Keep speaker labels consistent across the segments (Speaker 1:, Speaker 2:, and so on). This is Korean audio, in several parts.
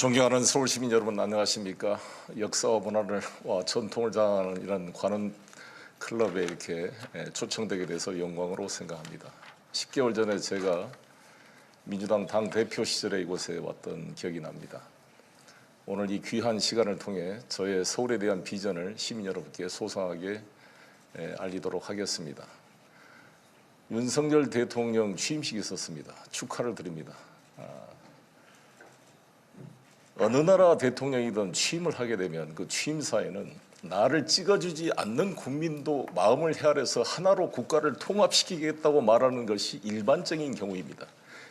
Speaker 1: 존경하는 서울 시민 여러분, 안녕하십니까? 역사와 문화를 전통을 자랑하는 이런 관훈 클럽에 이렇게 초청되게 돼서 영광으로 생각합니다. 10개월 전에 제가 민주당 당 대표 시절에 이곳에 왔던 기억이 납니다. 오늘 이 귀한 시간을 통해 저의 서울에 대한 비전을 시민 여러분께 소상하게 알리도록 하겠습니다. 윤석열 대통령 취임식이 있었습니다. 축하를 드립니다. 어느 나라 대통령이든 취임을 하게 되면 그 취임사에는 나를 찍어주지 않는 국민도 마음을 헤아려서 하나로 국가를 통합시키겠다고 말하는 것이 일반적인 경우입니다.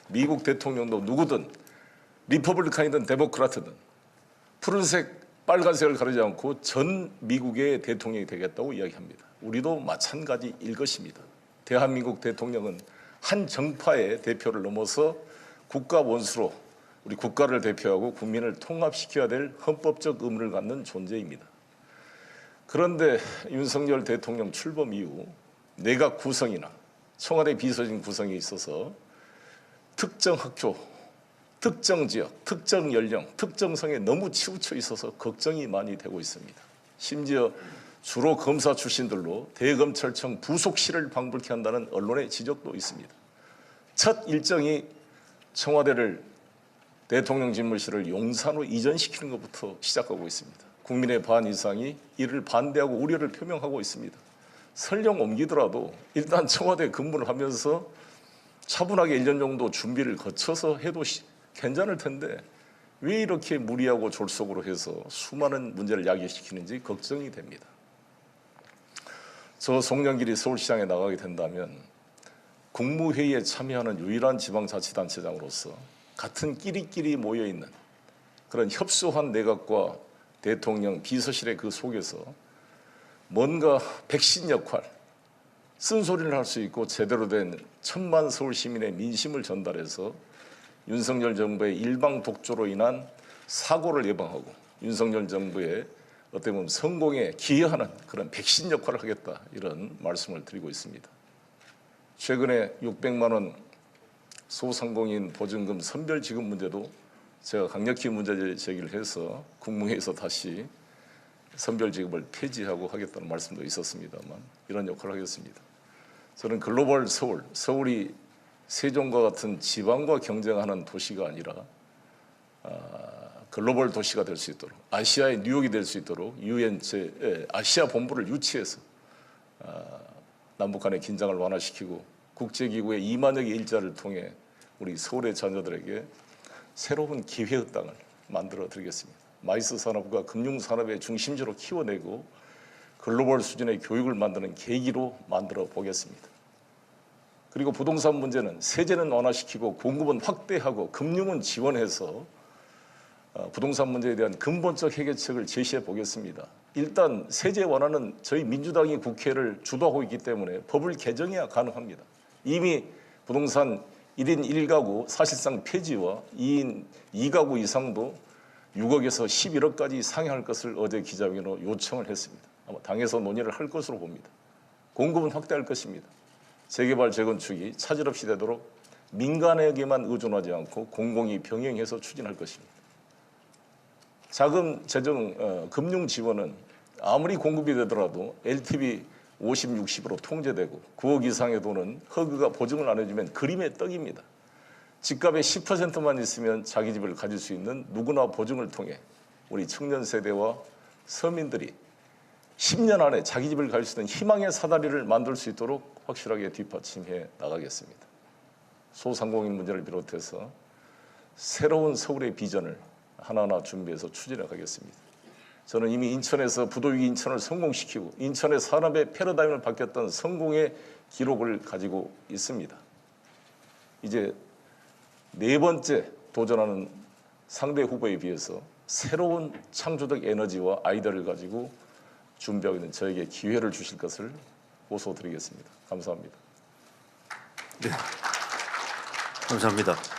Speaker 1: 미국 대통령도 누구든 리퍼블리칸이든 데모크라트든 푸른색, 빨간색을 가리지 않고 전 미국의 대통령이 되겠다고 이야기합니다. 우리도 마찬가지일 것입니다. 대한민국 대통령은 한 정파의 대표를 넘어서 국가 원수로 우리 국가를 대표하고 국민을 통합시켜야 될 헌법적 의무를 갖는 존재입니다. 그런데 윤석열 대통령 출범 이후 내각 구성이나 청와대 비서진 구성에 있어서 특정 학교, 특정 지역, 특정 연령, 특정 성에 너무 치우쳐 있어서 걱정이 많이 되고 있습니다. 심지어 주로 검사 출신들로 대검찰청 부속실을 방불케 한다는 언론의 지적도 있습니다. 첫 일정이 청와대를 대통령 집무실을 용산으로 이전시키는 것부터 시작하고 있습니다. 국민의 반 이상이 이를 반대하고 우려를 표명하고 있습니다. 설령 옮기더라도 일단 청와대 근무를 하면서 차분하게 1년 정도 준비를 거쳐서 해도 괜찮을 텐데 왜 이렇게 무리하고 졸속으로 해서 수많은 문제를 야기시키는지 걱정이 됩니다. 저 송영길이 서울시장에 나가게 된다면 국무회의에 참여하는 유일한 지방자치단체장으로서 같은 끼리끼리 모여있는 그런 협소한 내각과 대통령 비서실의 그 속에서 뭔가 백신 역할, 쓴소리를 할 수 있고 제대로 된 1000만 서울 시민의 민심을 전달해서 윤석열 정부의 일방 독조로 인한 사고를 예방하고 윤석열 정부의 어떻게 보면 성공에 기여하는 그런 백신 역할을 하겠다, 이런 말씀을 드리고 있습니다. 최근에 600만 원 소상공인 보증금 선별지급 문제도 제가 강력히 문제 제기를 해서 국무회의에서 다시 선별지급을 폐지하고 하겠다는 말씀도 있었습니다만 이런 역할을 하겠습니다. 저는 글로벌 서울, 서울이 세종과 같은 지방과 경쟁하는 도시가 아니라 글로벌 도시가 될 수 있도록, 아시아의 뉴욕이 될 수 있도록 UN 아시아 본부를 유치해서 남북 간의 긴장을 완화시키고 국제기구의 2만여개 일자를 통해 우리 서울의 자녀들에게 새로운 기회의 땅을 만들어 드리겠습니다. 마이스 산업과 금융산업의 중심지로 키워내고 글로벌 수준의 교육을 만드는 계기로 만들어 보겠습니다. 그리고 부동산 문제는 세제는 완화시키고 공급은 확대하고 금융은 지원해서 부동산 문제에 대한 근본적 해결책을 제시해 보겠습니다. 일단 세제 완화는 저희 민주당이 국회를 주도하고 있기 때문에 법을 개정해야 가능합니다. 이미 부동산 1인 1가구 사실상 폐지와 2인 2가구 이상도 6억에서 11억까지 상향할 것을 어제 기자회견으로 요청을 했습니다. 아마 당에서 논의를 할 것으로 봅니다. 공급은 확대할 것입니다. 재개발, 재건축이 차질 없이 되도록 민간에게만 의존하지 않고 공공이 병행해서 추진할 것입니다. 자금, 재정, 금융 지원은 아무리 공급이 되더라도 LTV 50, 60으로 통제되고 9억 이상의 돈은 허그가 보증을 안 해주면 그림의 떡입니다. 집값의 10%만 있으면 자기 집을 가질 수 있는 누구나 보증을 통해 우리 청년 세대와 서민들이 10년 안에 자기 집을 가질 수 있는 희망의 사다리를 만들 수 있도록 확실하게 뒷받침해 나가겠습니다. 소상공인 문제를 비롯해서 새로운 서울의 비전을 하나하나 준비해서 추진해 가겠습니다. 저는 이미 인천에서 부도위기 인천을 성공시키고 인천의 산업의 패러다임을 바뀌었던 성공의 기록을 가지고 있습니다. 이제 네 번째 도전하는 상대 후보에 비해서 새로운 창조적 에너지와 아이디어를 가지고 준비하고 있는 저에게 기회를 주실 것을 호소드리겠습니다. 감사합니다.
Speaker 2: 네, 감사합니다.